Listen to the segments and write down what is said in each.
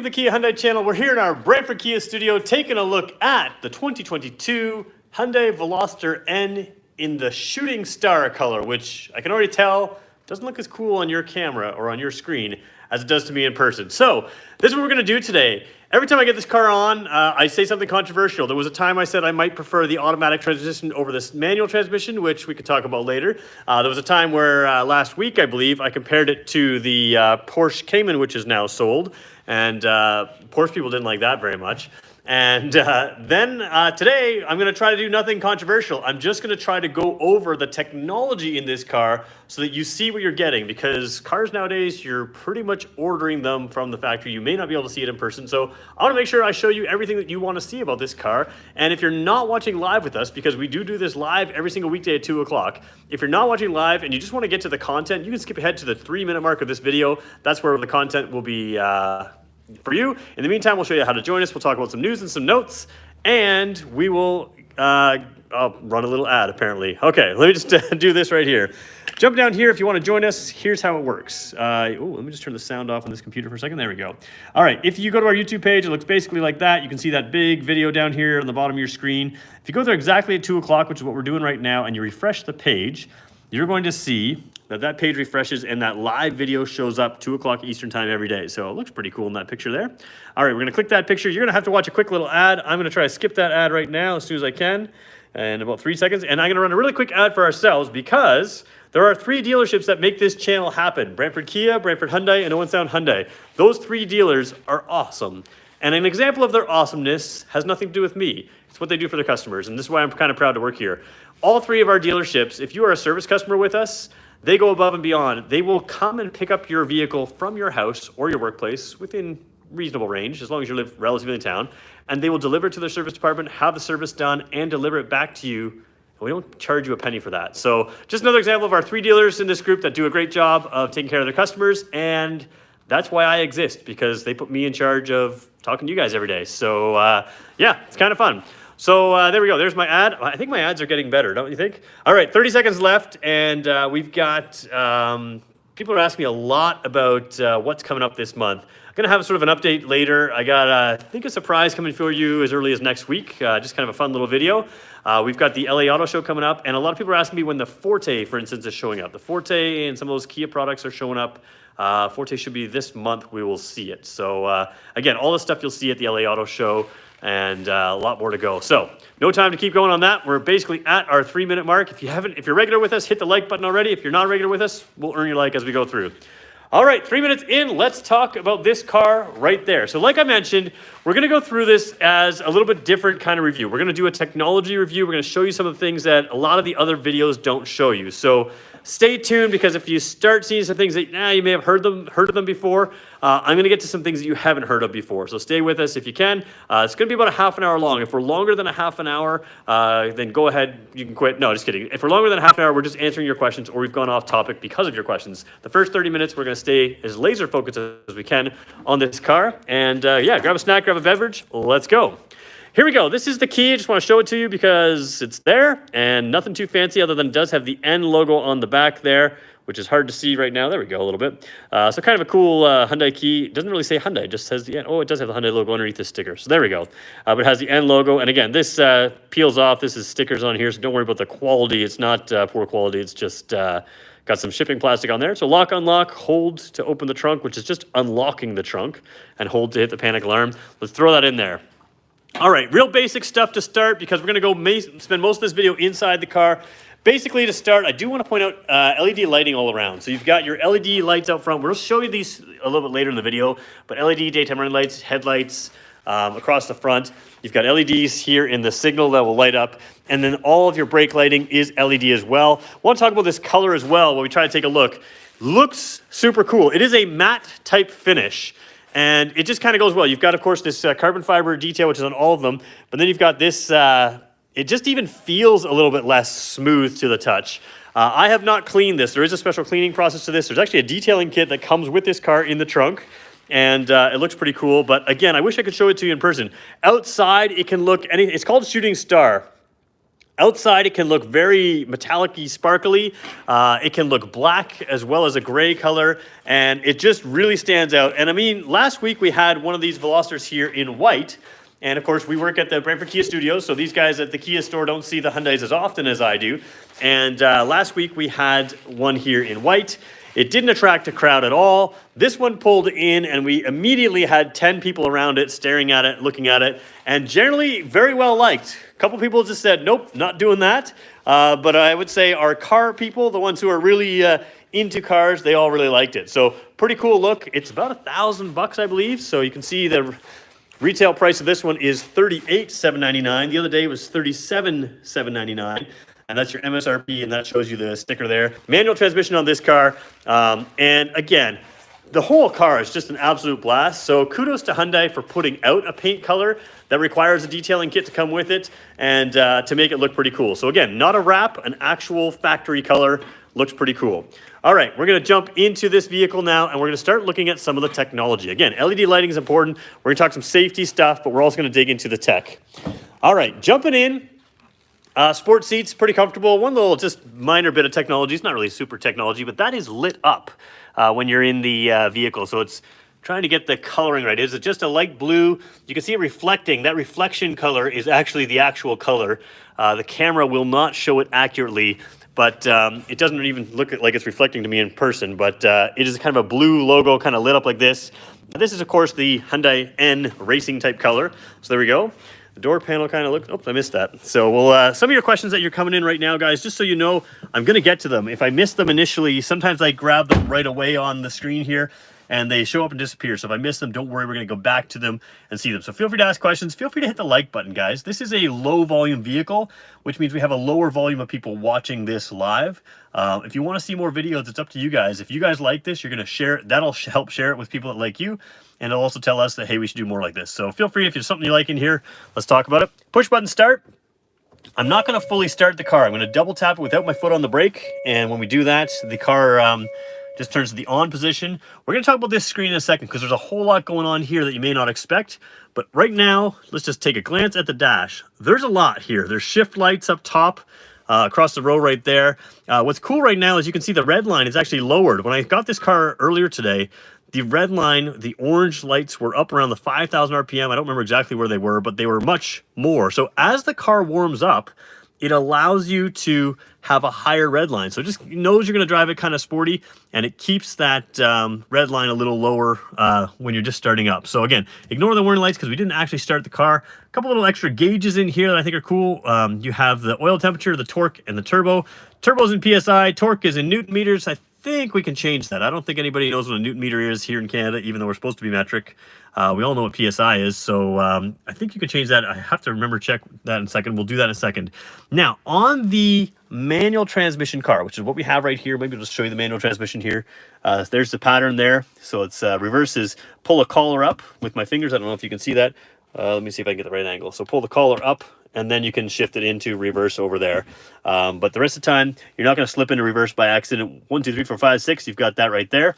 from the Kia Hyundai channel. We're here in our Brantford Kia studio taking a look at the 2022 Hyundai Veloster N in the shooting star color, which I can already tell doesn't look as cool on your camera or on your screen as it does to me in person. So this is what we're gonna do today. Every time I get this car on, I say something controversial. There was a time I said I might prefer the automatic transmission over this manual transmission, which we could talk about later. There was a time where last week, I believe, I compared it to the Porsche Cayman, which is now sold. And Porsche people didn't like that very much. And then today, I'm going to try to do nothing controversial. I'm just going to try to go over the technology in this car so that you see what you're getting, because cars nowadays, you're pretty much ordering them from the factory. You may not be able to see it in person. So I want to make sure I show you everything that you want to see about this car. And if you're not watching live with us, because we do this live every single weekday at 2 o'clock, if you're not watching live and you just want to get to the content, you can skip ahead to the 3-minute mark of this video. That's where the content will be for you. In the meantime, we'll show you how to join us. We'll talk about some news and some notes, and we will I'll run a little ad apparently. Okay, let me just do this right here. Jump down here if you want to join us. Here's how it works. Let me just turn the sound off on this computer for a second. There we go. All right, if you go to our YouTube page, it looks basically like that. You can see that big video down here on the bottom of your screen. If you go there exactly at 2 o'clock, which is what we're doing right now, and you refresh the page, you're going to see that page refreshes and that live video shows up 2 o'clock Eastern time every day. So it looks pretty cool in that picture there. All right, we're gonna click that picture. You're gonna have to watch a quick little ad. I'm gonna try to skip that ad right now as soon as I can, in about 3 seconds. And I'm gonna run a really quick ad for ourselves because there are 3 dealerships that make this channel happen. Brantford Kia, Brantford Hyundai, and Owen Sound Hyundai. Those 3 dealers are awesome. And an example of their awesomeness has nothing to do with me. It's what they do for their customers. And this is why I'm kind of proud to work here. All 3 of our dealerships, if you are a service customer with us, they go above and beyond. They will come and pick up your vehicle from your house or your workplace within reasonable range, as long as you live relatively in town, and they will deliver it to their service department, have the service done, and deliver it back to you. And we don't charge you a penny for that. So just another example of our 3 dealers in this group that do a great job of taking care of their customers, and that's why I exist, because they put me in charge of talking to you guys every day. So yeah, it's kind of fun. So there we go. There's my ad. I think my ads are getting better, don't you think? All right, 30 seconds left, and we've got people are asking me a lot about what's coming up this month. I'm going to have sort of an update later. I got, I think, a surprise coming for you as early as next week, just kind of a fun little video. We've got the LA Auto Show coming up, and a lot of people are asking me when the Forte, for instance, is showing up. The Forte and some of those Kia products are showing up. Forte should be this month. We will see it. So again, all the stuff you'll see at the LA Auto Show, and a lot more to go. So no time to keep going on that. We're basically at our 3-minute mark. If you're regular with us, hit the like button already. If you're not regular with us, we'll earn your like as we go through. All right, 3 minutes in, let's talk about this car right there. So like I mentioned, we're gonna go through this as a little bit different kind of review. We're gonna do a technology review. We're gonna show you some of the things that a lot of the other videos don't show you. So stay tuned, because if you start seeing some things that you may have heard of them before, I'm going to get to some things that you haven't heard of before. So stay with us if you can. It's going to be about a half an hour long. If we're longer than a half an hour, then go ahead. You can quit. No, just kidding. If we're longer than a half an hour, we're just answering your questions, or we've gone off topic because of your questions. The first 30 minutes, we're going to stay as laser focused as we can on this car. And yeah, grab a snack, grab a beverage. Let's go. Here we go. This is the key. I just want to show it to you because it's there and nothing too fancy, other than it does have the N logo on the back there, which is hard to see right now. There we go, a little bit. So kind of a cool Hyundai key. It doesn't really say Hyundai, it just says the N. Oh, it does have the Hyundai logo underneath the sticker. So there we go. But it has the N logo. And again, this peels off. This is stickers on here, so don't worry about the quality. It's not poor quality. It's just got some shipping plastic on there. So lock, unlock, hold to open the trunk, which is just unlocking the trunk, and hold to hit the panic alarm. Let's throw that in there. All right, real basic stuff to start, because we're going to go spend most of this video inside the car. Basically, to start, I do want to point out LED lighting all around. So you've got your LED lights out front. We'll show you these a little bit later in the video, but LED daytime running lights, headlights across the front. You've got LEDs here in the signal that will light up, and then all of your brake lighting is LED as well. I want to talk about this color as well while we try to take a look. Looks super cool. It is a matte type finish. And it just kind of goes well. You've got, of course, this carbon fiber detail, which is on all of them. But then you've got this, it just even feels a little bit less smooth to the touch. I have not cleaned this. There is a special cleaning process to this. There's actually a detailing kit that comes with this car in the trunk. And it looks pretty cool. But again, I wish I could show it to you in person. Outside, it can look, it's called Shooting Star. Outside, it can look very metallic-y, sparkly. It can look black as well as a gray color, and it just really stands out. And I mean, last week we had one of these Velosters here in white, and of course we work at the Brantford Kia Studios, so these guys at the Kia store don't see the Hyundais as often as I do. And last week we had one here in white. It didn't attract a crowd at all. This one pulled in and we immediately had 10 people around it, staring at it, looking at it, and generally very well liked. A couple people just said, nope, not doing that. But I would say our car people, the ones who are really into cars, they all really liked it. So pretty cool look. It's about $1,000, I believe. So you can see the retail price of this one is $38,799. The other day was $37,799. And that's your MSRP, and that shows you the sticker there. Manual transmission on this car. And again, the whole car is just an absolute blast. So kudos to Hyundai for putting out a paint color that requires a detailing kit to come with it and to make it look pretty cool. So again, not a wrap, an actual factory color. Looks pretty cool. All right, we're going to jump into this vehicle now, and we're going to start looking at some of the technology. Again, LED lighting is important. We're going to talk some safety stuff, but we're also going to dig into the tech. All right, jumping in. Sport seats, pretty comfortable. One little just minor bit of technology. It's not really super technology, but that is lit up when you're in the vehicle. So it's trying to get the coloring right. Is it just a light blue? You can see it reflecting. That reflection color is actually the actual color. The camera will not show it accurately, but it doesn't even look like it's reflecting to me in person. But it is kind of a blue logo kind of lit up like this. This is, of course, the Hyundai N racing type color. So there we go. The door panel kind of looks, oh, I missed that. So we'll, some of your questions that you're coming in right now, guys, just so you know, I'm going to get to them. If I miss them initially, sometimes I grab them right away on the screen here and they show up and disappear. So if I miss them, don't worry, we're going to go back to them and see them. So feel free to ask questions. Feel free to hit the like button, guys. This is a low volume vehicle, which means we have a lower volume of people watching this live. If you want to see more videos, it's up to you guys. If you guys like this, you're going to share it. That'll help share it with people that like you. And it'll also tell us that, hey, we should do more like this. So feel free, if there's something you like in here, let's talk about it. Push button start. I'm not going to fully start the car. I'm going to double tap it without my foot on the brake. And when we do that, the car just turns to the on position. We're going to talk about this screen in a second because there's a whole lot going on here that you may not expect. But right now, let's just take a glance at the dash. There's a lot here. There's shift lights up top. Across the row right there. What's cool right now is you can see the red line is actually lowered. When I got this car earlier today, the red line, the orange lights were up around the 5,000 RPM. I don't remember exactly where they were, but they were much more. So as the car warms up, it allows you to have a higher red line. So it just knows you're going to drive it kind of sporty, and it keeps that red line a little lower when you're just starting up. So again, ignore the warning lights because we didn't actually start the car. A couple little extra gauges in here that I think are cool. You have the oil temperature, the torque, and the turbo. Turbo's in PSI, torque is in Newton meters. I think we can change that. I don't think anybody knows what a Newton meter is here in Canada, even though we're supposed to be metric. We all know what PSI is, so I think you can change that. I have to remember check that in a second. We'll do that in a second. Now, on the manual transmission car, which is what we have right here, maybe I'll just show you the manual transmission here. There's the pattern there. So it's reverse is pull a collar up with my fingers. I don't know if you can see that. Let me see if I can get the right angle. So pull the collar up, and then you can shift it into reverse over there. But the rest of the time, you're not going to slip into reverse by accident. 1, 2, 3, 4, 5, 6, you've got that right there.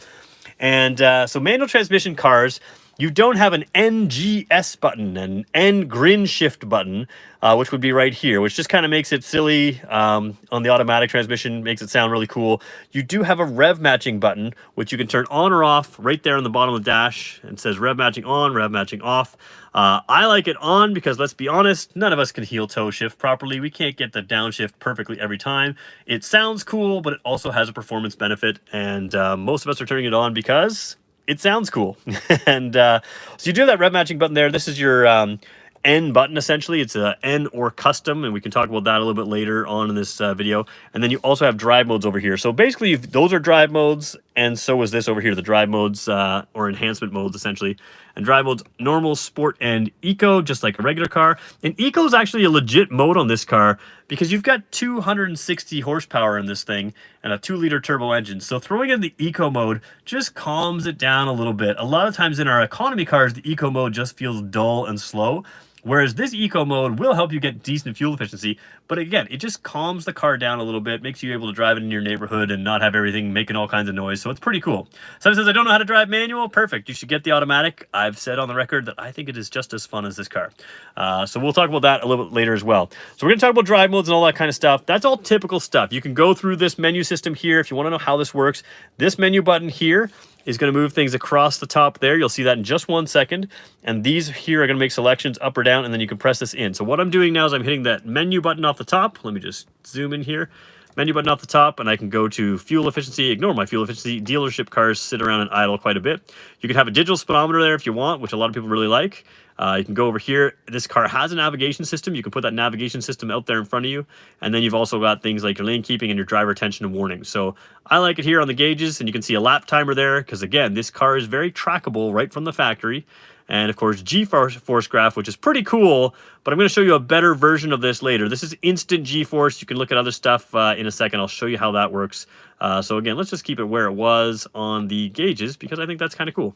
And so manual transmission cars, you don't have an NGS button, an N grin shift button, which would be right here, which just kind of makes it silly on the automatic transmission, makes it sound really cool. You do have a rev matching button, which you can turn on or off right there on the bottom of the dash. It says rev matching on, rev matching off. I like it on because, let's be honest, none of us can heel toe shift properly. We can't get the downshift perfectly every time. It sounds cool, but it also has a performance benefit, and most of us are turning it on because it sounds cool. And so you do that rev matching button there. This is your N button, essentially. It's a N or custom, and we can talk about that a little bit later on in this video. And then you also have drive modes over here. So basically, those are drive modes, and so is this over here, the drive modes or enhancement modes, essentially. And drive modes, normal, sport, and eco, just like a regular car. And eco is actually a legit mode on this car because you've got 260 horsepower in this thing and a 2-liter turbo engine. So throwing in the eco mode just calms it down a little bit. A lot of times in our economy cars, the eco mode just feels dull and slow. Whereas this eco mode will help you get decent fuel efficiency, but again, it just calms the car down a little bit, makes you able to drive it in your neighborhood and not have everything making all kinds of noise. So it's pretty cool. Someone says, I don't know how to drive manual. Perfect. You should get the automatic. I've said on the record that I think it is just as fun as this car. So we'll talk about that a little bit later as well. So we're going to talk about drive modes and all that kind of stuff. That's all typical stuff. You can go through this menu system here if you want to know how this works. This menu button here is going to move things across the top there. You'll see that in just 1 second. And these here are going to make selections up or down, and then you can press this in. So what I'm doing now is I'm hitting that menu button off the top. Let me just zoom in here. Menu button off the top, and I can go to fuel efficiency. Ignore my fuel efficiency. Dealership cars sit around and idle quite a bit. You can have a digital speedometer there if you want, which a lot of people really like. You can go over here. This car has a navigation system. You can put that navigation system out there in front of you. And then you've also got things like your lane keeping and your driver attention and warning. So I like it here on the gauges, and you can see a lap timer there because, again, this car is very trackable right from the factory. And, of course, G-force graph, which is pretty cool, but I'm going to show you a better version of this later. This is instant G-force. You can look at other stuff in a second. I'll show you how that works. So, again, let's just keep it where it was on the gauges because I think that's kind of cool.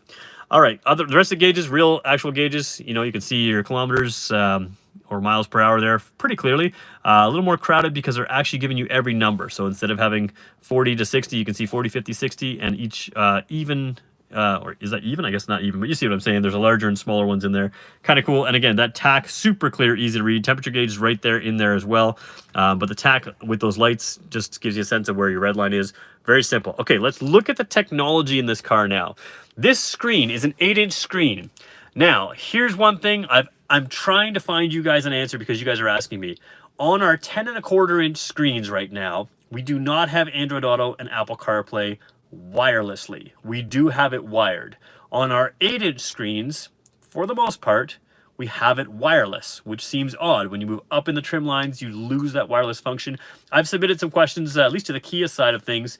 All right, the rest of the gauges, real actual gauges, you know, you can see your kilometers or miles per hour there pretty clearly. A little more crowded because they're actually giving you every number. So instead of having 40 to 60, you can see 40, 50, 60, and each even... or is that even? I guess not even, but you see what I'm saying. There's a larger and smaller ones in there. Kind of cool. And again, that tack, super clear, easy to read. Temperature gauge is right there in there as well. But the tack with those lights just gives you a sense of where your red line is. Very simple. Okay, let's look at the technology in this car now. This screen is an 8-inch screen. Now, here's one thing. I'm trying to find you guys an answer because you guys are asking me. On our 10.25-inch screens right now, we do not have Android Auto and Apple CarPlay wirelessly. We do have it wired. On our 8-inch screens, for the most part, we have it wireless, which seems odd. When you move up in the trim lines, you lose that wireless function. I've submitted some questions, at least to the Kia side of things,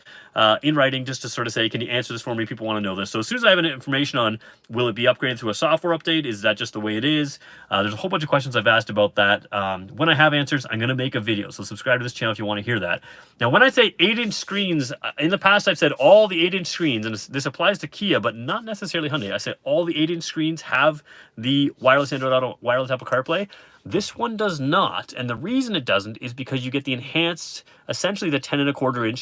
in writing, just to sort of say, can you answer this for me? People want to know this. So as soon as I have any information on, will it be upgraded through a software update? Is that just the way it is? There's a whole bunch of questions I've asked about that. When I have answers, I'm going to make a video. So subscribe to this channel if you want to hear that. Now, when I say 8-inch screens, in the past I've said all the 8-inch screens, and this applies to Kia, but not necessarily Hyundai. I said all the 8-inch screens have the wireless Android Auto, wireless Apple CarPlay. This one does not, and the reason it doesn't is because you get the enhanced, essentially the 10.25-inch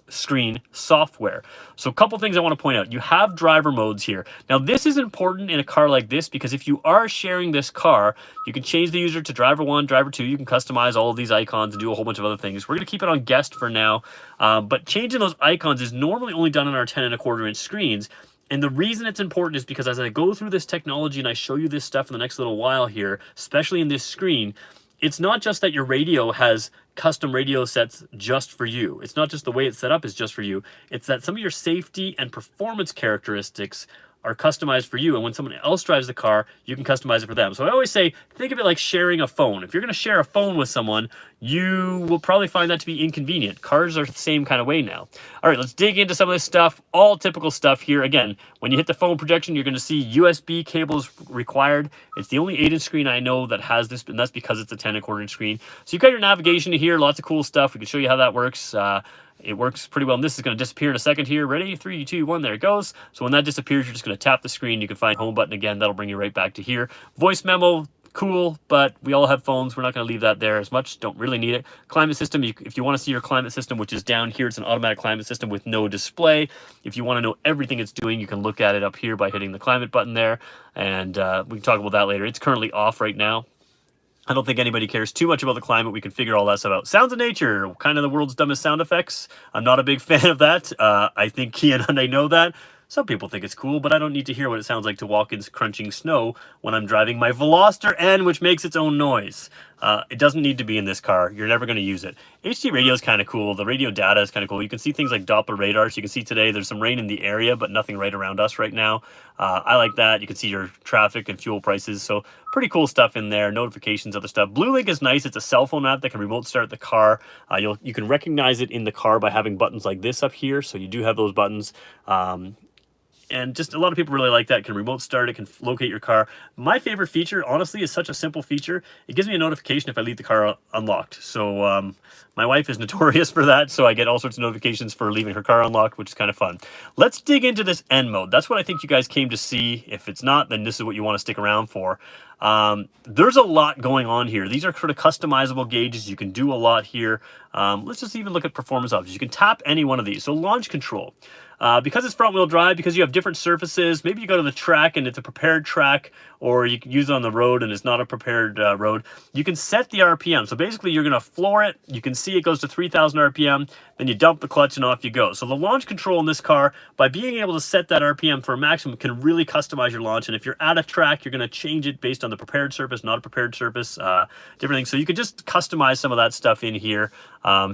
screen software. So a couple things I want to point out. You have driver modes here. Now this is important in a car like this because if you are sharing this car, you can change the user to driver 1, driver 2. You can customize all of these icons and do a whole bunch of other things. We're going to keep it on guest for now, but changing those icons is normally only done on our 10.25-inch screens. And the reason it's important is because as I go through this technology and I show you this stuff in the next little while here, especially in this screen, it's not just that your radio has custom radio sets just for you. It's not just the way it's set up is just for you. It's that some of your safety and performance characteristics are customized for you, and when someone else drives the car, you can customize it for them. So I always say, think of it like sharing a phone. If you're going to share a phone with someone, you will probably find that to be inconvenient. Cars are the same kind of way now. All right, let's dig into some of this stuff. All typical stuff here. Again, when you hit the phone projection, you're going to see USB cables required. It's the only 8-inch screen I know that has this, and that's because it's a 10.25-inch screen. So you've got your navigation here, lots of cool stuff. We can show you how that works. It works pretty well. And this is going to disappear in a second here. Ready? 3, 2, 1. There it goes. So when that disappears, you're just going to tap the screen. You can find home button again. That'll bring you right back to here. Voice memo, cool, but we all have phones. We're not going to leave that there as much. Don't really need it. Climate system, if you want to see your climate system, which is down here, it's an automatic climate system with no display. If you want to know everything it's doing, you can look at it up here by hitting the climate button there. And we can talk about that later. It's currently off right now. I don't think anybody cares too much about the climate. We can figure all that stuff out. Sounds of nature, kind of the world's dumbest sound effects. I'm not a big fan of that. I think Kia and Hyundai know that. Some people think it's cool, but I don't need to hear what it sounds like to walk in crunching snow when I'm driving my Veloster N, which makes its own noise. It doesn't need to be in this car. You're never going to use it. HD radio is kind of cool. The radio data is kind of cool. You can see things like Doppler radar. So you can see today there's some rain in the area, but nothing right around us right now. I like that. You can see your traffic and fuel prices. So pretty cool stuff in there. Notifications, other stuff. BlueLink is nice. It's a cell phone app that can remote start the car. You can recognize it in the car by having buttons like this up here. So you do have those buttons. And just a lot of people really like that. It can remote start. It can locate your car. My favorite feature, honestly, is such a simple feature. It gives me a notification if I leave the car unlocked. So my wife is notorious for that. So I get all sorts of notifications for leaving her car unlocked, which is kind of fun. Let's dig into this N mode. That's what I think you guys came to see. If it's not, then this is what you want to stick around for. There's a lot going on here. These are sort of customizable gauges. You can do a lot here. Let's just even look at performance options. You can tap any one of these. So launch control. Because it's front wheel drive, because you have different surfaces, maybe you go to the track and it's a prepared track, or you can use it on the road and it's not a prepared road, you can set the RPM. So basically you're going to floor it. You can see it goes to 3,000 RPM, then you dump the clutch and off you go. So the launch control in this car, by being able to set that RPM for a maximum, can really customize your launch. And if you're at a track, you're going to change it based on the prepared surface, not a prepared surface, different things. So you can just customize some of that stuff in here.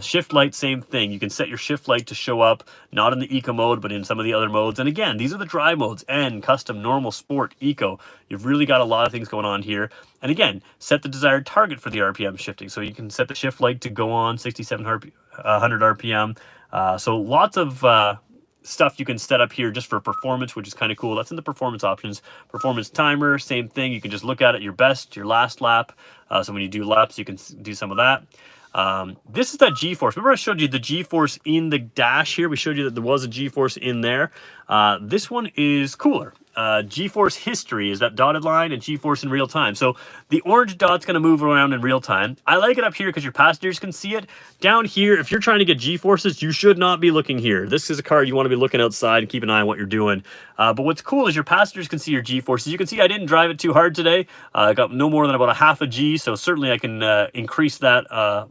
Shift light, same thing. You can set your shift light to show up, not in the eco mode, but in some of the other modes. And again, these are the drive modes: N, custom, normal, sport, eco. You've really got a lot of things going on here. And again, set the desired target for the RPM shifting. So you can set the shift light to go on 6,700 RPM. So lots of stuff you can set up here just for performance, which is kind of cool. That's in the performance options. Performance timer, same thing. You can just look at it, your best, your last lap. So when you do laps, you can do some of that. This is that G-force. Remember I showed you the G-force in the dash here? We showed you that there was a G-force in there. This one is cooler. G-force history is that dotted line, and G-force in real time. So the orange dot's going to move around in real time. I like it up here because your passengers can see it. Down here, if you're trying to get G-forces, you should not be looking here. This is a car you want to be looking outside and keep an eye on what you're doing. But what's cool is your passengers can see your G-forces. You can see I didn't drive it too hard today. I got no more than about a half a G, so certainly I can increase that,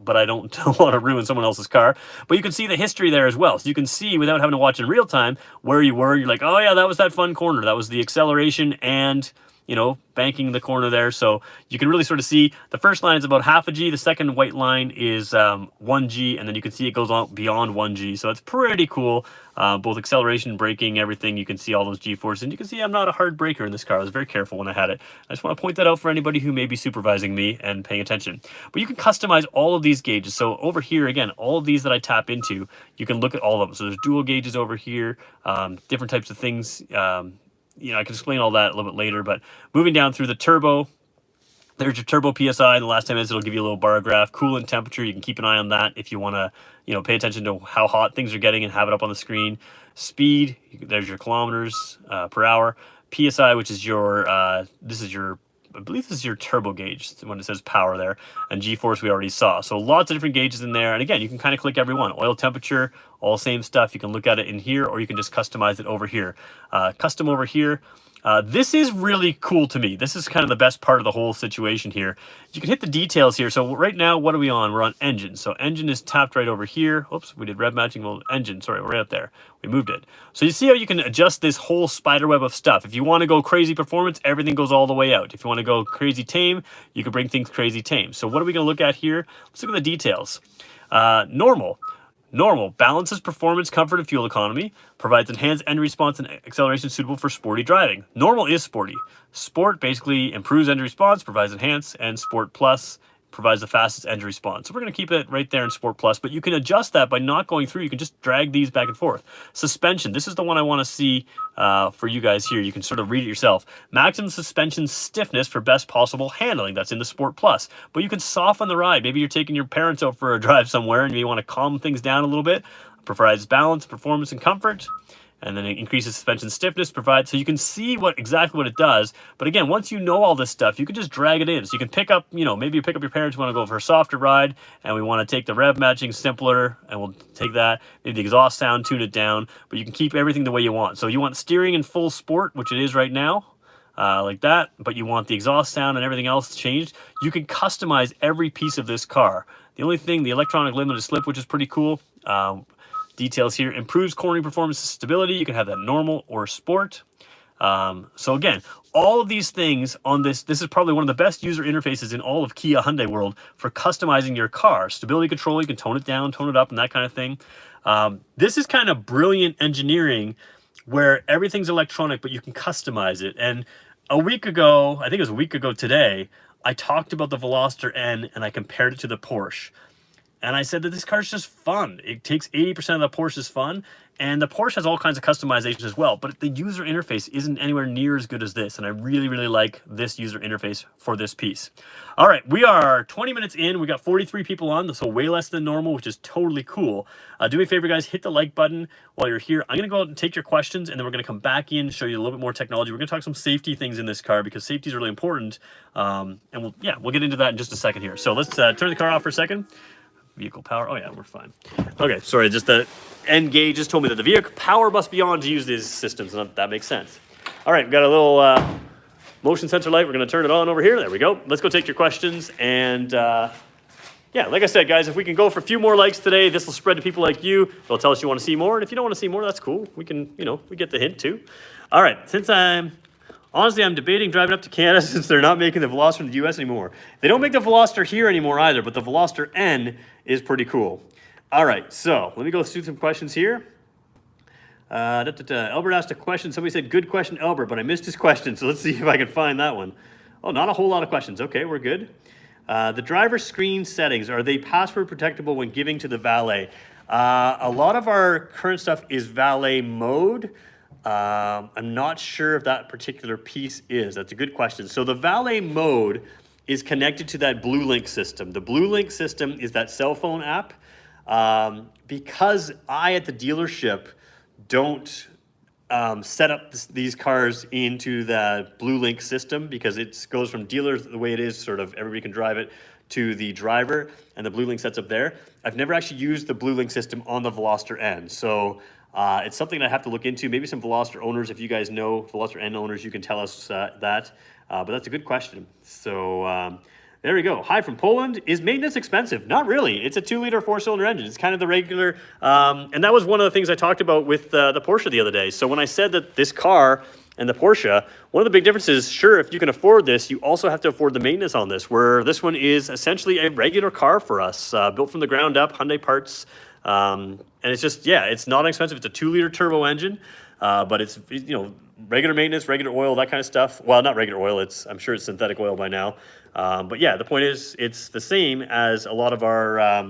but I don't want to ruin someone else's car. But you can see the history there as well. So you can see, without having to watch in real time, where you were. You're like, oh yeah, that was that fun corner. That was the acceleration and, you know, banking the corner there. So you can really sort of see the first line is about half a G. The second white line is 1 G. And then you can see it goes on beyond 1 G. So it's pretty cool. Both acceleration, braking, everything. You can see all those G-forces. And you can see I'm not a hard braker in this car. I was very careful when I had it. I just want to point that out for anybody who may be supervising me and paying attention. But you can customize all of these gauges. So over here, again, all of these that I tap into, you can look at all of them. So there's dual gauges over here, different types of things. You know, I can explain all that a little bit later, but moving down through the turbo, there's your turbo PSI. In the last 10 minutes, it'll give you a little bar graph. Coolant temperature, you can keep an eye on that if you want to, you know, pay attention to how hot things are getting and have it up on the screen. Speed, there's your kilometers per hour. PSI, which is your, I believe this is your turbo gauge when it says power there, and G-force we already saw. So lots of different gauges in there. And again, you can kind of click every one. Oil temperature, all same stuff. You can look at it in here, or you can just customize it over here. Custom over here. This is really cool to me. This is kind of the best part of the whole situation here. You can hit the details here. So right now, what are we on? We're on engine. So engine is tapped right over here. Oops, we did rev matching. Well, engine, sorry, we're right up there. We moved it. So you see how you can adjust this whole spider web of stuff. If you want to go crazy performance, everything goes all the way out. If you want to go crazy tame, you can bring things crazy tame. So what are we going to look at here? Let's look at the details. Normal. Normal balances performance, comfort, and fuel economy, provides enhanced end response and acceleration suitable for sporty driving. Normal is sporty. Sport basically improves end response, provides enhanced, and Sport Plus provides the fastest end response. So we're going to keep it right there in Sport Plus, but you can adjust that by not going through. You can just drag these back and forth. Suspension, this is the one I want to see for you guys here. You can sort of read it yourself. Maximum suspension stiffness for best possible handling. That's in the Sport Plus. But you can soften the ride. Maybe you're taking your parents out for a drive somewhere and you want to calm things down a little bit. Provides balance, performance, and comfort. And then it increases suspension stiffness, provides, so you can see exactly what it does. But again, once you know all this stuff, you can just drag it in. So you can pick up, you know, maybe you pick up your parents, want to go for a softer ride, and we want to take the rev matching simpler, and we'll take that. Maybe the exhaust sound, tune it down, but you can keep everything the way you want. So you want steering in full sport, which it is right now, like that, but you want the exhaust sound and everything else changed. You can customize every piece of this car. The only thing, the electronic limited slip, which is pretty cool. Details here, improves cornering performance and stability. You can have that normal or sport. So again, all of these things on this is probably one of the best user interfaces in all of Kia Hyundai world for customizing your car. Stability control, you can tone it down, tone it up, and that kind of thing. This is kind of brilliant engineering where everything's electronic, but you can customize it. And a week ago, I think it was a week ago today, I talked about the Veloster N and I compared it to the Porsche. And I said that this car is just fun. It takes 80% of the Porsche's fun. And the Porsche has all kinds of customizations as well, but the user interface isn't anywhere near as good as this. And I really, really like this user interface for this piece. All right, we are 20 minutes in. We got 43 people on, so way less than normal, which is totally cool. Do me a favor, guys, hit the like button while you're here. I'm going to go out and take your questions, and then we're going to come back in, show you a little bit more technology. We're going to talk some safety things in this car because safety is really important. And we'll get into that in just a second here. So let's turn the car off for a second. Vehicle power. Oh yeah, we're fine. Okay, sorry, just the N gauge just told me that the vehicle power must be on to use these systems, and that makes sense. All right, we've got a little motion sensor light. We're going to turn it on over here. There we go. Let's go take your questions. And yeah, like I said, guys, if we can go for a few more likes today, this will spread to people like you. They'll tell us you want to see more. And if you don't want to see more, that's cool. We can, we get the hint too. All right, honestly, I'm debating driving up to Canada since they're not making the Veloster in the US anymore. They don't make the Veloster here anymore either, but the Veloster N is pretty cool. All right, so let me go through some questions here. Albert asked a question. Somebody said, good question, Albert, but I missed his question, so let's see if I can find that one. Oh, not a whole lot of questions. Okay, we're good. The driver screen settings, are they password protectable when giving to the valet? A lot of our current stuff is valet mode. I'm not sure if that particular piece is. That's a good question. So the valet mode is connected to that Blue Link system. The Blue Link system is that cell phone app. Because I at the dealership don't set up these cars into the Blue Link system because it goes from dealers the way it is, sort of everybody can drive it, to the driver, and the Blue Link sets up there. I've never actually used the Blue Link system on the Veloster N. So it's something I have to look into. Maybe some Veloster owners, if you guys know Veloster N owners, you can tell us that. But that's a good question. So there we go. Hi from Poland. Is maintenance expensive? Not really. It's a 2-liter 4-cylinder engine. It's kind of the regular. And that was one of the things I talked about with the Porsche the other day. So when I said that this car and the Porsche, one of the big differences, sure, if you can afford this, you also have to afford the maintenance on this, where this one is essentially a regular car for us, built from the ground up, Hyundai parts. And it's just, yeah, it's not expensive. It's a 2-liter turbo engine, but it's, regular maintenance, regular oil, that kind of stuff. Well, not regular oil. I'm sure it's synthetic oil by now. But yeah, the point is, it's the same as a lot of our,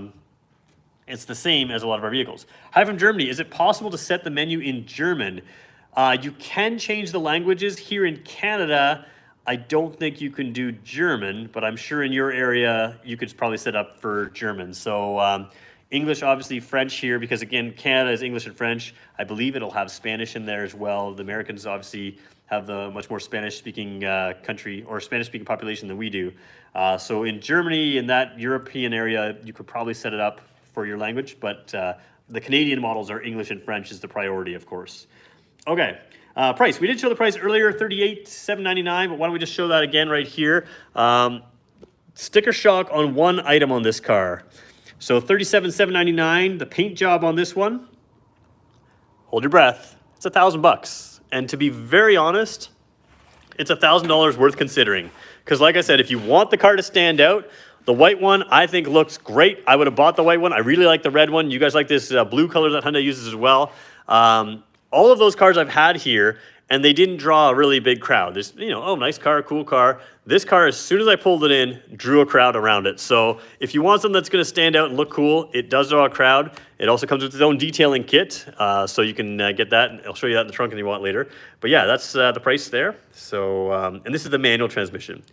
vehicles. Hi from Germany. Is it possible to set the menu in German? You can change the languages. Here in Canada, I don't think you can do German, but I'm sure in your area, you could probably set up for German. So, English, obviously French here, because again, Canada is English and French. I believe it'll have Spanish in there as well. The Americans obviously have the much more Spanish-speaking country or Spanish-speaking population than we do. So in Germany, in that European area, you could probably set it up for your language, but the Canadian models are English and French is the priority, of course. Okay, price. We did show the price earlier, $38,799, but why don't we just show that again right here. Sticker shock on one item on this car. So $37,799, the paint job on this one, hold your breath, it's $1,000. And to be very honest, it's $1,000 worth considering. Because like I said, if you want the car to stand out, the white one I think looks great. I would have bought the white one. I really like the red one. You guys like this blue color that Hyundai uses as well. All of those cars I've had here, and they didn't draw a really big crowd. There's, oh, nice car, cool car. This car, as soon as I pulled it in, drew a crowd around it. So if you want something that's going to stand out and look cool, it does draw a crowd. It also comes with its own detailing kit, so you can get that. I'll show you that in the trunk if you want later. But yeah, that's the price there. So, and this is the manual transmission.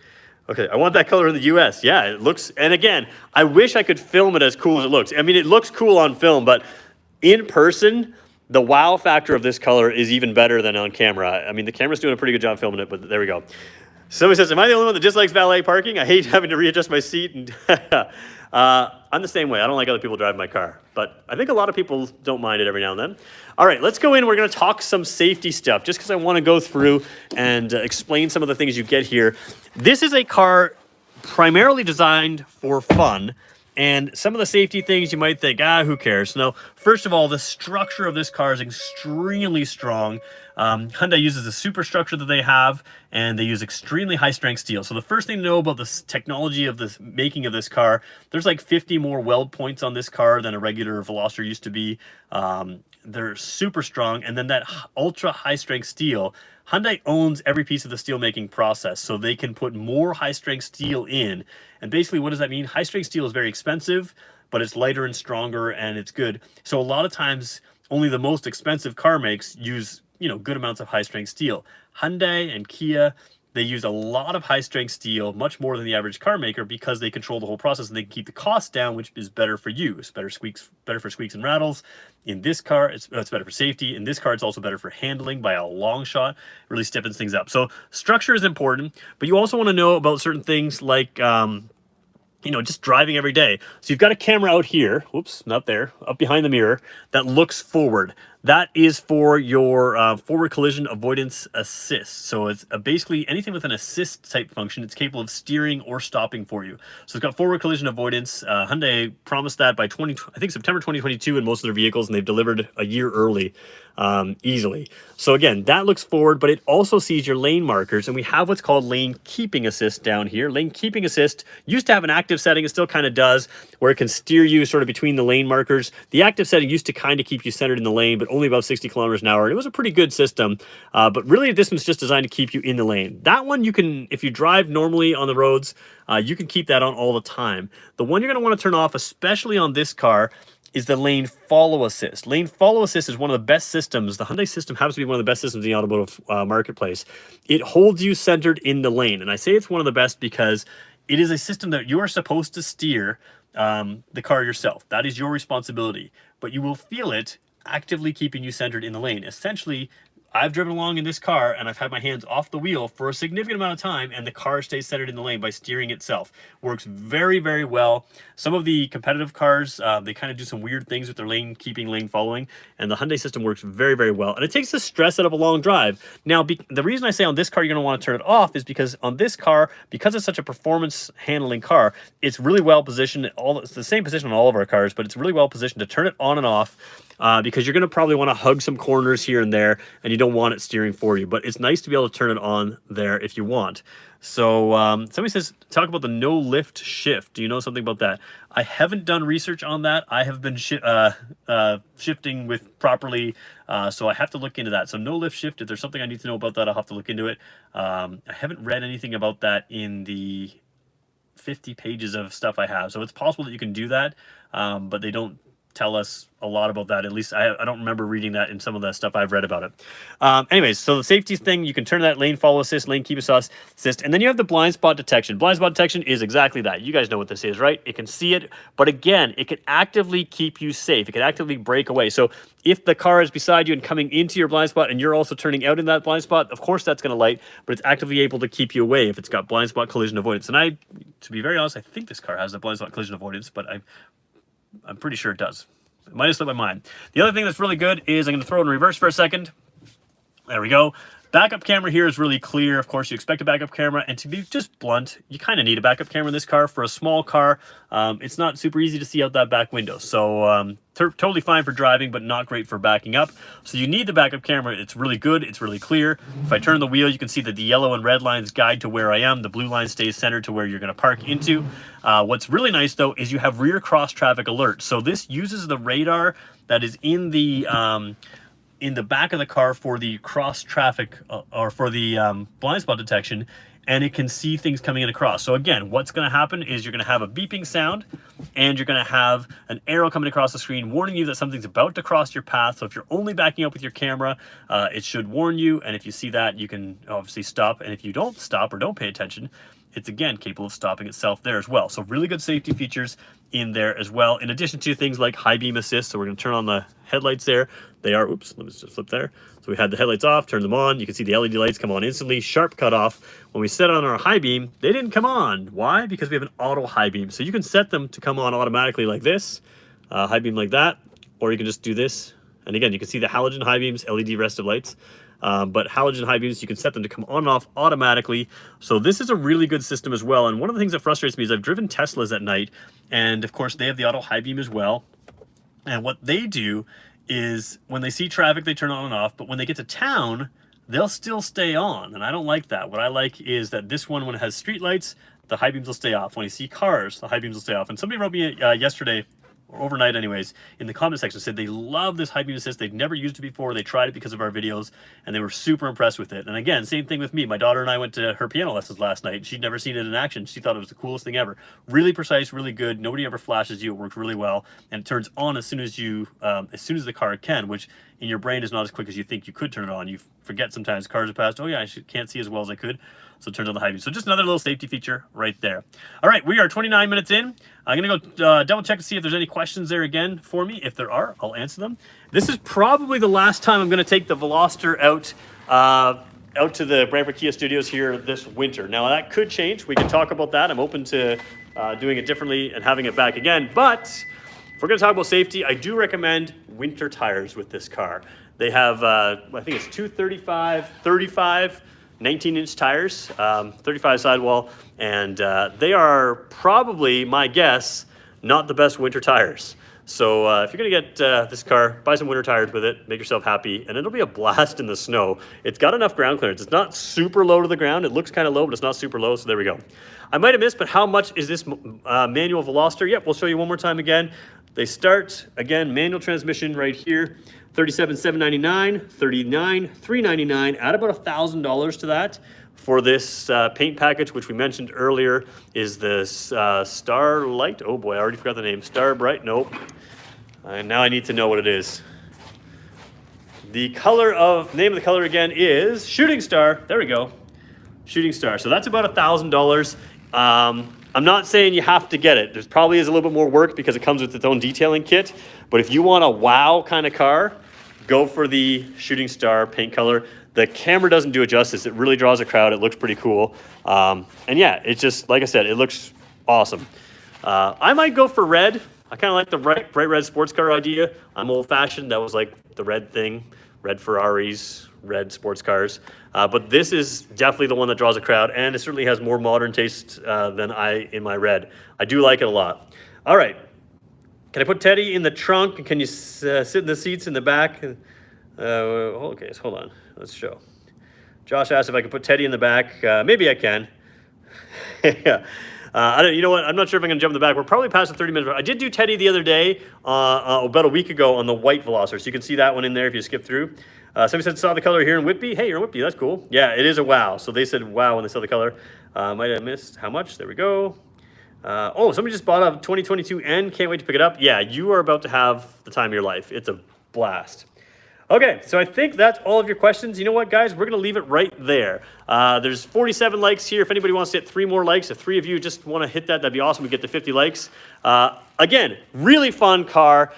Okay, I want that color in the US. Yeah, it looks, and again, I wish I could film it as cool as it looks. I mean, it looks cool on film, but in person, the wow factor of this color is even better than on camera. I mean, the camera's doing a pretty good job filming it, but there we go. Somebody says, am I the only one that dislikes valet parking? I hate having to readjust my seat. And I'm the same way. I don't like other people driving my car. But I think a lot of people don't mind it every now and then. All right, let's go in. We're going to talk some safety stuff, just because I want to go through and explain some of the things you get here. This is a car primarily designed for fun. And some of the safety things you might think, who cares? No, first of all, the structure of this car is extremely strong. Hyundai uses a superstructure that they have, and they use extremely high-strength steel. So the first thing to know about the technology of the making of this car, there's like 50 more weld points on this car than a regular Veloster used to be. They're super strong, and then that ultra high-strength steel, Hyundai owns every piece of the steel making process, so they can put more high-strength steel in. And basically, what does that mean? High-strength steel is very expensive, but it's lighter and stronger, and it's good. So a lot of times, only the most expensive car makes use, good amounts of high strength steel. Hyundai and Kia, they use a lot of high strength steel, much more than the average car maker, because they control the whole process and they can keep the cost down, which is better for you. It's better for squeaks and rattles. In this car, it's better for safety. In this car, it's also better for handling by a long shot. It really stiffens things up. So structure is important, but you also want to know about certain things like, just driving every day. So you've got a camera out here, whoops, not there, up behind the mirror, that looks forward. That is for your forward collision avoidance assist. So it's basically anything with an assist type function. It's capable of steering or stopping for you. So it's got forward collision avoidance. Hyundai promised that by September 2022 in most of their vehicles, and they've delivered a year early, easily. So again, that looks forward, but it also sees your lane markers, and we have what's called lane keeping assist down here. Lane keeping assist used to have an active setting. It still kind of does, where it can steer you sort of between the lane markers. The active setting used to kind of keep you centered in the lane, but only about 60 kilometers an hour. It was a pretty good system, but really this one's just designed to keep you in the lane. That one you can, if you drive normally on the roads, you can keep that on all the time. The one you're going to want to turn off, especially on this car, is the lane follow assist. Lane follow assist is one of the best systems. The Hyundai system happens to be one of the best systems in the automotive marketplace. It holds you centered in the lane. And I say it's one of the best because it is a system that you are supposed to steer the car yourself. That is your responsibility. But you will feel it actively keeping you centered in the lane. Essentially, I've driven along in this car and I've had my hands off the wheel for a significant amount of time, and the car stays centered in the lane by steering itself. Works very, very well. Some of the competitive cars, they kind of do some weird things with their lane keeping, lane following, and the Hyundai system works very, very well. And it takes the stress out of a long drive. Now, the reason I say on this car you're going to want to turn it off is because on this car, because it's such a performance handling car, it's really well positioned. It's the same position on all of our cars, but it's really well positioned to turn it on and off. Because you're going to probably want to hug some corners here and there, and you don't want it steering for you. But it's nice to be able to turn it on there if you want. So somebody says, talk about the no lift shift. Do you know something about that? I haven't done research on that. I have been shifting with properly, so I have to look into that. So no lift shift, if there's something I need to know about that, I'll have to look into it. I haven't read anything about that in the 50 pages of stuff I have. So it's possible that you can do that, but they don't tell us a lot about that. At least I don't remember reading that in some of the stuff I've read about it. Anyways, so the safety thing, you can turn that lane follow assist, lane keep assist, and then you have the blind spot detection. Blind spot detection is exactly that. You guys know what this is, right? It can see it, but again, it can actively keep you safe. It can actively break away. So if the car is beside you and coming into your blind spot and you're also turning out in that blind spot, of course that's going to light, but it's actively able to keep you away if it's got blind spot collision avoidance. And to be very honest, I think this car has a blind spot collision avoidance, but I'm pretty sure it does. It might have slipped my mind. The other thing that's really good is I'm going to throw it in reverse for a second. There we go. Backup camera here is really clear. Of course, you expect a backup camera, and to be just blunt, you kind of need a backup camera in this car. For a small car, it's not super easy to see out that back window. So totally fine for driving, but not great for backing up. So you need the backup camera. It's really good. It's really clear. If I turn the wheel, you can see that the yellow and red lines guide to where I am. The blue line stays centered to where you're going to park into. What's really nice, though, is you have rear cross traffic alert. So this uses the radar that is in the back of the car for the cross traffic or for the blind spot detection, and it can see things coming in across. So again, what's going to happen is you're going to have a beeping sound, and you're going to have an arrow coming across the screen warning you that something's about to cross your path. So if you're only backing up with your camera, it should warn you, and if you see that, you can obviously stop. And if you don't stop or don't pay attention, it's again capable of stopping itself there as well. So really good safety features in there as well, in addition to things like high beam assist. So we're going to turn on the headlights there. They are, oops, let me just flip there. So we had the headlights off, turn them on. You can see the LED lights come on instantly. Sharp cutoff. When we set on our high beam, they didn't come on. Why? Because we have an auto high beam. So you can set them to come on automatically like this, high beam like that, or you can just do this. And again, you can see the halogen high beams, LED restive lights. But halogen high beams, you can set them to come on and off automatically. So this is a really good system as well. And one of the things that frustrates me is I've driven Teslas at night, and of course they have the auto high beam as well. And what they do is when they see traffic, they turn on and off, but when they get to town, they'll still stay on. And I don't like that. What I like is that this one, when it has street lights, the high beams will stay off. When you see cars, the high beams will stay off. And somebody wrote me yesterday or overnight anyways, in the comment section said they love this high beam assist. They've never used it before. They tried it because of our videos and they were super impressed with it. And again, same thing with me. My daughter and I went to her piano lessons last night. She'd never seen it in action. She thought it was the coolest thing ever. Really precise, really good. Nobody ever flashes you. It works really well. And it turns on as soon as the car can, which in your brain is not as quick as you think you could turn it on. You forget sometimes cars are passed. Oh yeah, can't see as well as I could. So it turns on the high beam. So just another little safety feature right there. All right, we are 29 minutes in. I'm gonna go double check to see if there's any questions there again for me. If there are, I'll answer them. This is probably the last time I'm gonna take the Veloster out to the Brantford Kia Studios here this winter. Now that could change. We can talk about that. I'm open to doing it differently and having it back again. But if we're gonna talk about safety, I do recommend winter tires with this car. They have, I think it's 235, 35, 19-inch tires, 35 sidewall, and they are probably, my guess, not the best winter tires. So if you're gonna get this car, buy some winter tires with it, make yourself happy, and it'll be a blast in the snow. It's got enough ground clearance. It's not super low to the ground. It looks kind of low, but it's not super low, so there we go. I might have missed, but how much is this manual Veloster? Yep, we'll show you one more time again. They start, again, manual transmission right here, $37,799, $39,399, add about $1,000 to that for this paint package, which we mentioned earlier is this Starlight. Oh boy, I already forgot the name. Starbright, nope. And now I need to know what it is. The name of the color again is Shooting Star. There we go, Shooting Star. So that's about $1,000. I'm not saying you have to get it. There's probably is a little bit more work because it comes with its own detailing kit. But if you want a wow kind of car, go for the Shooting Star paint color. The camera doesn't do it justice. It really draws a crowd. It looks pretty cool. And yeah, it's just, like I said, it looks awesome. I might go for red. I kind of like the bright red sports car idea. I'm old fashioned. That was like the red thing, red Ferraris, red sports cars. But this is definitely the one that draws a crowd, and it certainly has more modern taste than in my red. I do like it a lot. All right. Can I put Teddy in the trunk, and can you sit in the seats in the back? Okay, so hold on. Let's show. Josh asked if I could put Teddy in the back. Maybe I can. Yeah. You know what? I'm not sure if I'm going to jump in the back. We're probably past the 30 minutes. I did do Teddy the other day, about a week ago, on the white Veloster. So you can see that one in there if you skip through. Somebody said saw the color here in Whitby. Hey, you're in Whitby. That's cool. Yeah, it is a wow. So they said wow when they saw the color. Might have missed how much. There we go. Oh, somebody just bought a 2022 N. Can't wait to pick it up. Yeah, you are about to have the time of your life. It's a blast. Okay, so I think that's all of your questions. You know what, guys? We're going to leave it right there. There's 47 likes here. If anybody wants to hit 3 more likes, if 3 of you just want to hit that, that'd be awesome. We get to 50 likes. Again, really fun car.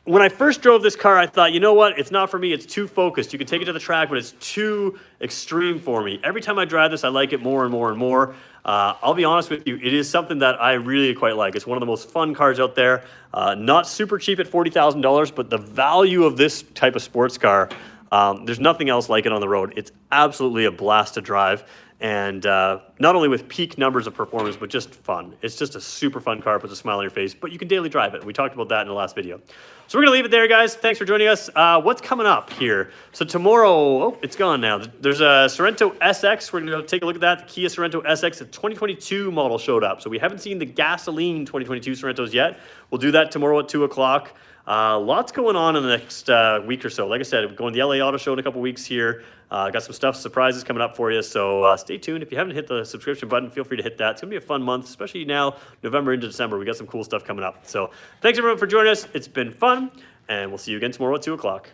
When I first drove this car, I thought, you know what? It's not for me. It's too focused. You can take it to the track, but it's too extreme for me. Every time I drive this, I like it more and more and more. I'll be honest with you, it is something that I really quite like. It's one of the most fun cars out there. Not super cheap at $40,000, but the value of this type of sports car, there's nothing else like it on the road. It's absolutely a blast to drive. And not only with peak numbers of performance, but just fun. It's just a super fun car, puts a smile on your face, but you can daily drive it. We talked about that in the last video. So we're gonna leave it there, guys. Thanks for joining us. What's coming up here? So tomorrow, oh, it's gone now. There's a Sorento SX. We're gonna go take a look at that. The Kia Sorento SX, the 2022 model showed up. So we haven't seen the gasoline 2022 Sorentos yet. We'll do that tomorrow at 2 o'clock. Lots going on in the next week or so. Like I said, we're going to the LA Auto Show in a couple weeks here. Got some surprises coming up for you. So stay tuned. If you haven't hit the subscription button, feel free to hit that. It's going to be a fun month, especially now, November into December. We got some cool stuff coming up. So thanks everyone for joining us. It's been fun, and we'll see you again tomorrow at 2 o'clock.